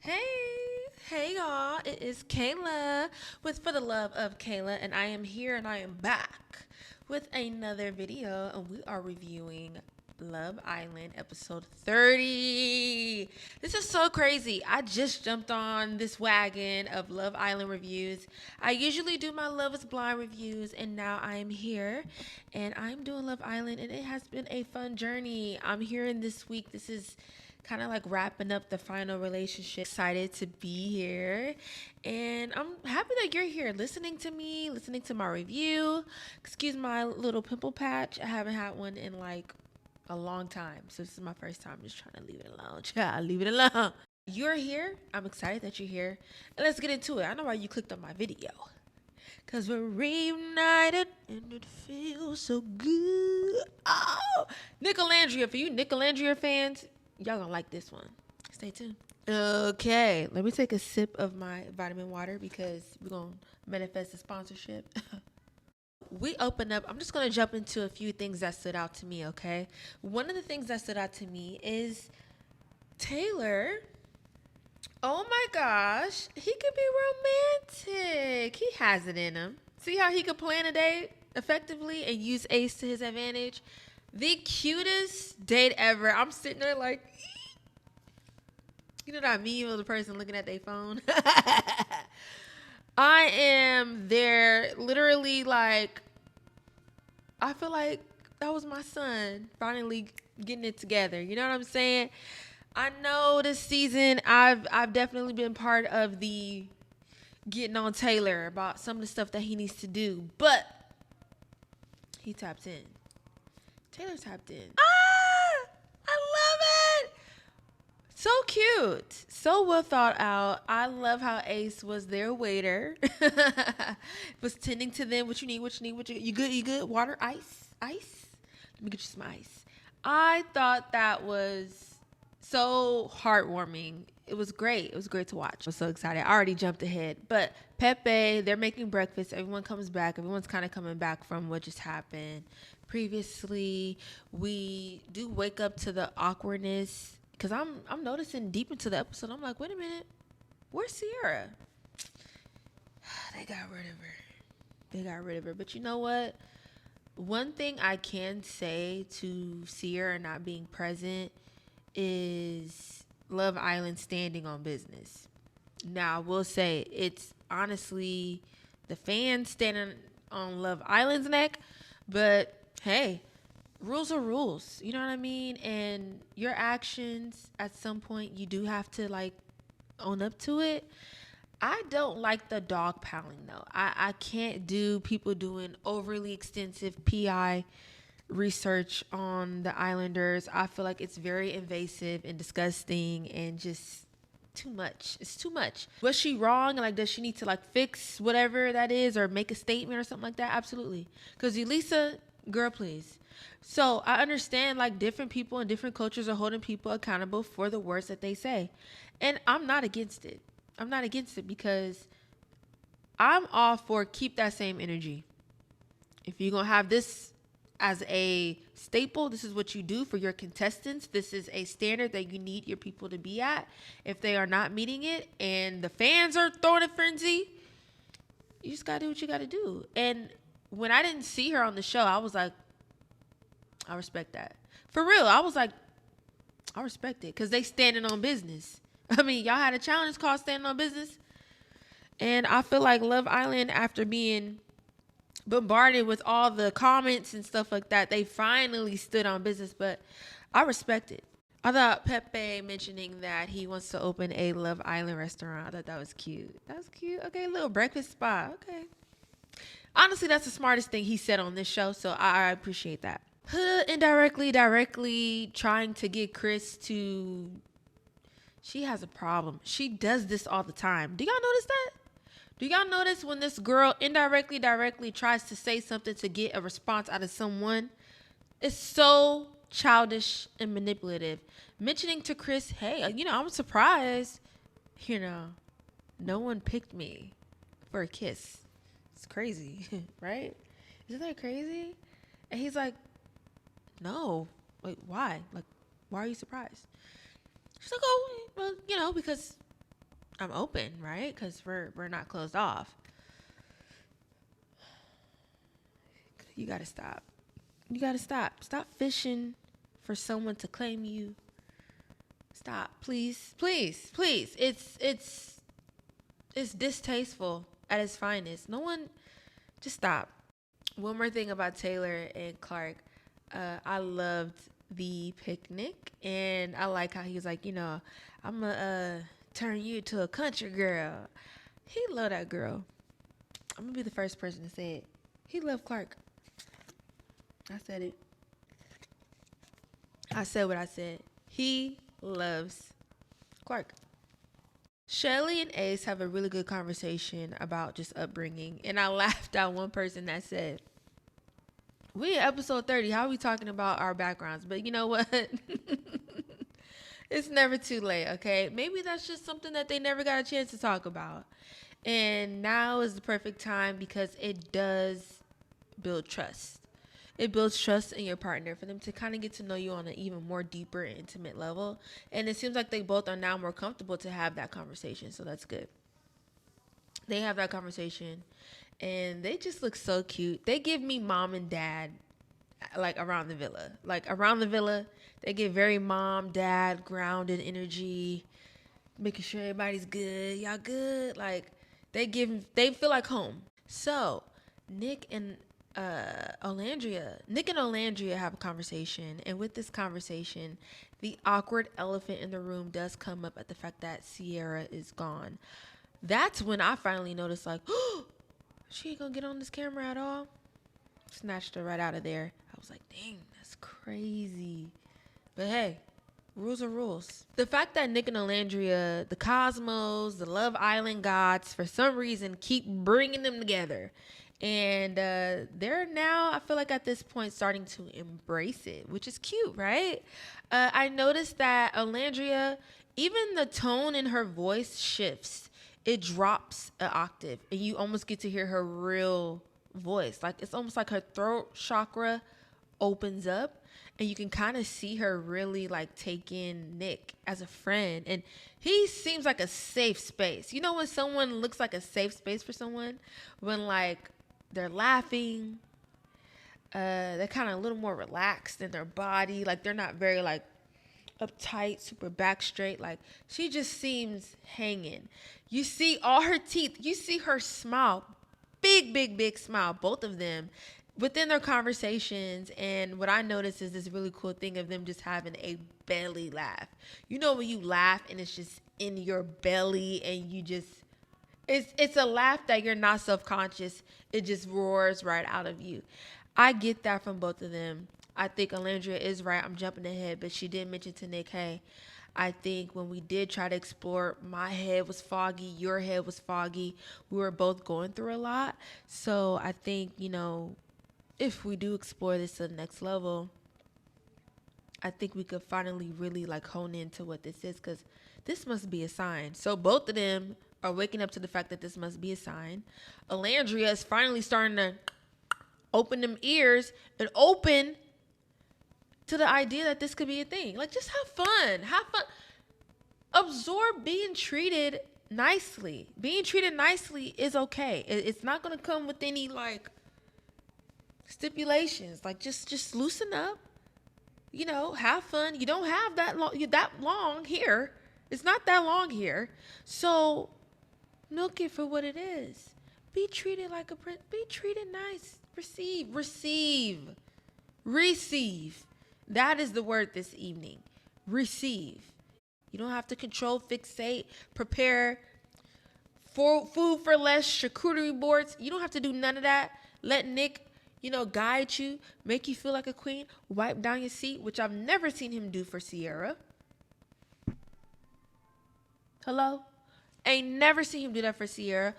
Hey y'all, it is Kayla with For the Love of Kayla, and I am here and I am back with another video, and we are reviewing Love Island episode 30. This is so crazy. I just jumped on this wagon of Love Island reviews. I usually do my Love is Blind reviews, and now I am here and I'm doing Love Island, and it has been a fun journey. I'm here in this week. This is kind of like wrapping up the final relationship. Excited to be here, and I'm happy that you're here listening to me, listening to my review. Excuse my little pimple patch. I haven't had one in like a long time, so this is my first time. Just trying to leave it alone. Child, leave it alone. You're here. I'm excited that you're here, and let's get into it. I know why you clicked on my video. Cause we're reunited and it feels so good. Oh, Nicolandria. For you Nicolandria fans, y'all gonna like this one. Stay tuned. Okay, let me take a sip of my vitamin water because we're gonna manifest a sponsorship. We open up. I'm just gonna jump into a few things that stood out to me, okay? One of the things that stood out to me is Taylor. Oh my gosh, he could be romantic. He has it in him. See how he could plan a date effectively and use Ace to his advantage? The cutest date ever. I'm sitting there like, you know that meme of the person looking at their phone? I am there literally like, I feel like that was my son finally getting it together. You know what I'm saying? I know this season I've definitely been part of the getting on Taylor about some of the stuff that he needs to do, but he tapped in. Taylor tapped in. Ah, I love it. So cute, so well thought out. I love how Ace was their waiter, was tending to them. What you need, what you need, what you good, you good. Water, ice, ice. Let me get you some ice. I thought that was so heartwarming. It was great. It was great to watch. I was so excited. I already jumped ahead. But Pepe, they're making breakfast. Everyone comes back. Everyone's kind of coming back from what just happened. Previously, we do wake up to the awkwardness because I'm noticing deep into the episode. I'm like, wait a minute, where's Cierra? They got rid of her. They got rid of her. But you know what? One thing I can say to Cierra not being present is Love Island standing on business. Now, I will say it's honestly the fans standing on Love Island's neck, but hey, rules are rules. You know what I mean? And your actions at some point you do have to like own up to it. I don't like the dog piling though. I can't do people doing overly extensive PI research on the Islanders. I feel like it's very invasive and disgusting and just too much. It's too much. Was she wrong? Like, does she need to like fix whatever that is or make a statement or something like that? Absolutely. Because Elisa, girl, please. So I understand like different people and different cultures are holding people accountable for the words that they say. And I'm not against it. I'm not against it because I'm all for keep that same energy. If you're going to have this as a staple, this is what you do for your contestants. This is a standard that you need your people to be at. If they are not meeting it and the fans are throwing a frenzy, you just gotta do what you gotta do. And when I didn't see her on the show, I was like, I respect that. For real, I was like, I respect it because they standing on business. I mean, y'all had a challenge called standing on business. And I feel like Love Island, after being bombarded with all the comments and stuff like that, they finally stood on business. But I respect it. I thought Pepe mentioning that he wants to open a Love Island restaurant, I thought that was cute. That was cute. Okay, little breakfast spot. Okay. Honestly, that's the smartest thing he said on this show, so I appreciate that. Indirectly, directly trying to get Chris to... She has a problem. She does this all the time. Do y'all notice that? Do y'all notice when this girl indirectly, directly tries to say something to get a response out of someone? It's so childish and manipulative. Mentioning to Chris, hey, I'm surprised, no one picked me for a kiss. It's crazy, right? Isn't that crazy? And he's like, no. Wait, why? Like, why are you surprised? She's like, oh, well, because I'm open, right? Because we're not closed off. You gotta stop. You gotta stop. Stop fishing for someone to claim you. Stop, please, please, please. It's distasteful at its finest. No one, just stop. One more thing about Taylor and Clark. I loved the picnic, and I like how he was like, I'm gonna turn you to a country girl. He loved that girl. I'm gonna be the first person to say it. He loved Clark. I said it. I said what I said. He loves Clark. Shelly and Ace have a really good conversation about just upbringing, and I laughed at one person that said, we at episode 30, how are we talking about our backgrounds? But you know what? It's never too late, okay? Maybe that's just something that they never got a chance to talk about. And now is the perfect time because it does build trust. It builds trust in your partner for them to kind of get to know you on an even more deeper, intimate level. And it seems like they both are now more comfortable to have that conversation. So that's good. They have that conversation and they just look so cute. They give me mom and dad, like around the villa. Like around the villa, they get very mom, dad, grounded energy, making sure everybody's good. Y'all good? Like they feel like home. So Nick and Olandria have a conversation, and with this conversation, the awkward elephant in the room does come up at the fact that Cierra is gone. That's when I finally noticed, like, oh, she ain't gonna get on this camera at all. Snatched her right out of there. I was like, dang, that's crazy. But hey, rules are rules. The fact that Nick and Olandria, the Cosmos, the Love Island gods, for some reason keep bringing them together. And they're now, I feel like at this point, starting to embrace it, which is cute, right? I noticed that Olandria, even the tone in her voice shifts. It drops an octave, and you almost get to hear her real voice. Like it's almost like her throat chakra opens up, and you can kind of see her really like take in Nick as a friend. And he seems like a safe space. You know when someone looks like a safe space for someone? When like they're laughing, they're kind of a little more relaxed in their body. Like they're not very like uptight, super back straight. Like she just seems hanging. You see all her teeth. You see her smile. Big smile. Both of them within their conversations. And what I noticed is this really cool thing of them just having a belly laugh. You know when you laugh and it's just in your belly and you just it's a laugh that you're not self-conscious. It just roars right out of you. I get that from both of them. I think Olandria is right. I'm jumping ahead, but she did mention to Nick, hey, I think when we did try to explore, my head was foggy, your head was foggy. We were both going through a lot. So I think, if we do explore this to the next level, I think we could finally really like hone into what this is, because this must be a sign. So both of them are waking up to the fact that this must be a sign. Olandria is finally starting to open them ears and open to the idea that this could be a thing. Like, just have fun. Absorb being treated nicely. Being treated nicely is okay. It's not going to come with any, like, stipulations. Like, just loosen up. Have fun. You don't have that long here. It's not that long here. So, milk it for what it is. Be treated like a prince. Be treated nice. Receive. That is the word this evening. Receive. You don't have to control, fixate, prepare for food for less, charcuterie boards. You don't have to do none of that. Let Nick, guide you, make you feel like a queen, wipe down your seat, which I've never seen him do for Cierra. Hello? Ain't never seen him do that for Cierra.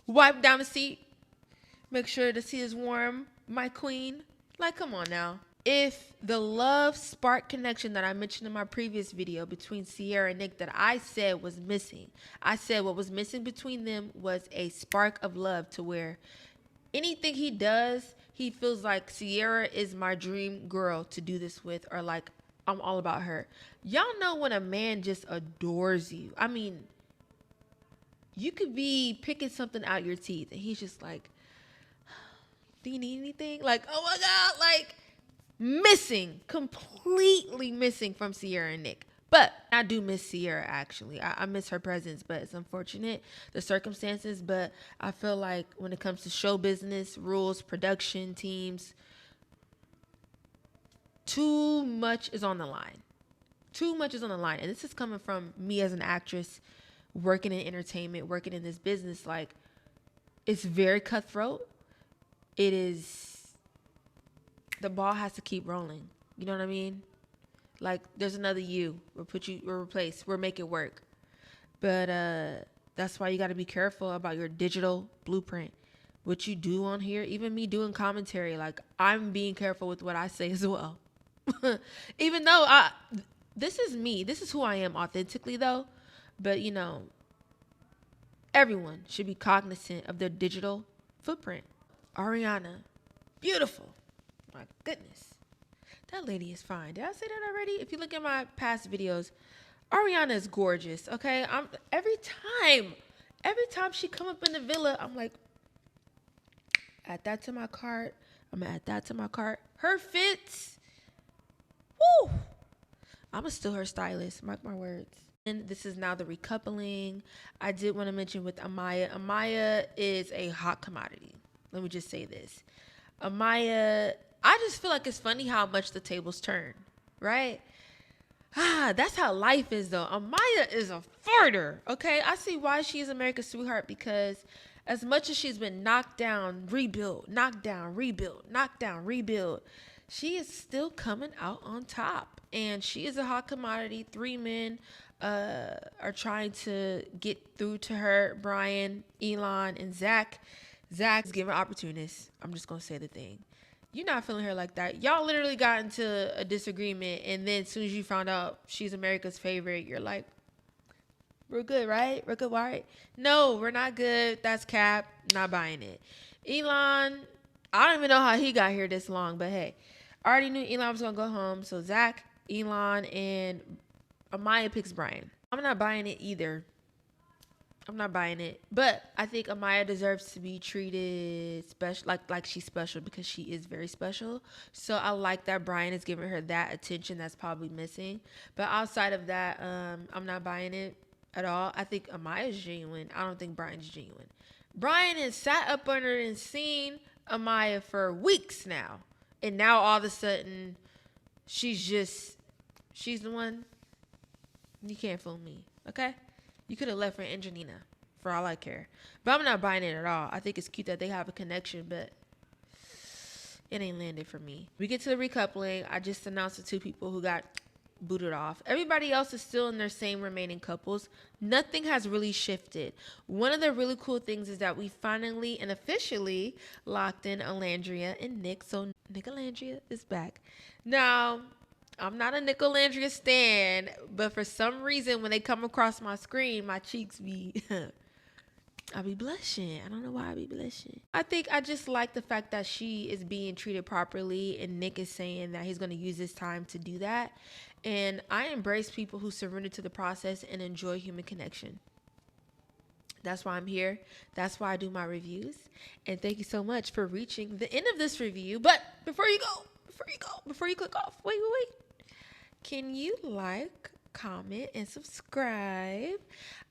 Wipe down the seat. Make sure the seat is warm, my queen. Like, come on now. If the love spark connection that I mentioned in my previous video between Cierra and Nick that I said was missing, I said what was missing between them was a spark of love, to where anything he does, he feels like Cierra is my dream girl to do this with, or like I'm all about her. Y'all know when a man just adores you. I mean, you could be picking something out your teeth and he's just like, do you need anything? Like, oh my God, like missing, completely missing from Cierra and Nick. But I do miss Cierra, actually. I miss her presence, but it's unfortunate, the circumstances. But I feel like when it comes to show business, rules, production, teams, too much is on the line. Too much is on the line. And this is coming from me as an actress, working in entertainment, working in this business. Like, it's very cutthroat. It is, the ball has to keep rolling. You know what I mean? Like, there's another you. We'll replace. We'll make it work. But that's why you got to be careful about your digital blueprint. What you do on here, even me doing commentary, like, I'm being careful with what I say as well. Even though this is me. This is who I am authentically, though. But, you know, everyone should be cognizant of their digital footprint. Ariana, beautiful. My goodness. That lady is fine. Did I say that already? If you look at my past videos, Ariana is gorgeous, okay? Every time she come up in the villa, I'm like, add that to my cart. I'm gonna add that to my cart. Her fits, woo! I'm gonna steal her stylist, mark my words. And this is now the recoupling. I did want to mention with Amaya. Amaya is a hot commodity. Let me just say this. Amaya, I just feel like it's funny how much the tables turn, right? That's how life is, though. Amaya is a farter, okay? I see why she's America's sweetheart, because as much as she's been knocked down, rebuilt, knocked down, rebuilt, knocked down, rebuilt, she is still coming out on top. And she is a hot commodity. 3 men are trying to get through to her, Brian, Elon, and Zach. Zach's giving opportunists. I'm just going to say the thing. You're not feeling her like that. Y'all literally got into a disagreement, and then as soon as you found out she's America's favorite, you're like, we're good, right? We're good, right? No, we're not good. That's cap. Not buying it. Elon, I don't even know how he got here this long, but hey, I already knew Elon was going to go home. So Zach, Elon, and Amaya picks Brian. I'm not buying it either. I'm not buying it. But I think Amaya deserves to be treated special, like she's special, because she is very special. So I like that Brian is giving her that attention that's probably missing. But outside of that, I'm not buying it at all. I think Amaya's genuine. I don't think Brian's genuine. Brian has sat up under and seen Amaya for weeks now. And now all of a sudden, she's the one. You can't fool me, okay? You could have left for Angelina, for all I care. But I'm not buying it at all. I think it's cute that they have a connection, but it ain't landed for me. We get to the recoupling. I just announced the 2 people who got booted off. Everybody else is still in their same remaining couples. Nothing has really shifted. One of the really cool things is that we finally and officially locked in Nicolandria and Nick. So Nicolandria is back. Now, I'm not a Nicolandria stan, but for some reason, when they come across my screen, my cheeks be, I be blushing. I don't know why I be blushing. I think I just like the fact that she is being treated properly, and Nick is saying that he's going to use this time to do that. And I embrace people who surrender to the process and enjoy human connection. That's why I'm here. That's why I do my reviews. And thank you so much for reaching the end of this review. But before you click off, wait. Can you like, comment, and subscribe?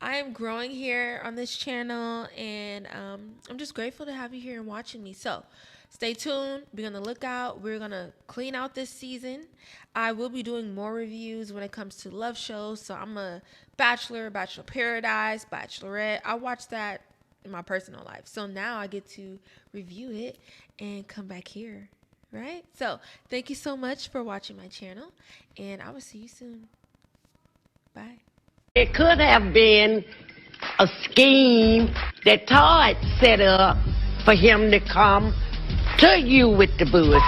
I am growing here on this channel, and I'm just grateful to have you here and watching me. So stay tuned. Be on the lookout. We're going to clean out this season. I will be doing more reviews when it comes to love shows. So I'm a Bachelor Paradise, Bachelorette. I watch that in my personal life. So now I get to review it and come back here. Right? So thank you so much for watching my channel, and I will see you soon. Bye. It could have been a scheme that Todd set up for him to come to you with the bush.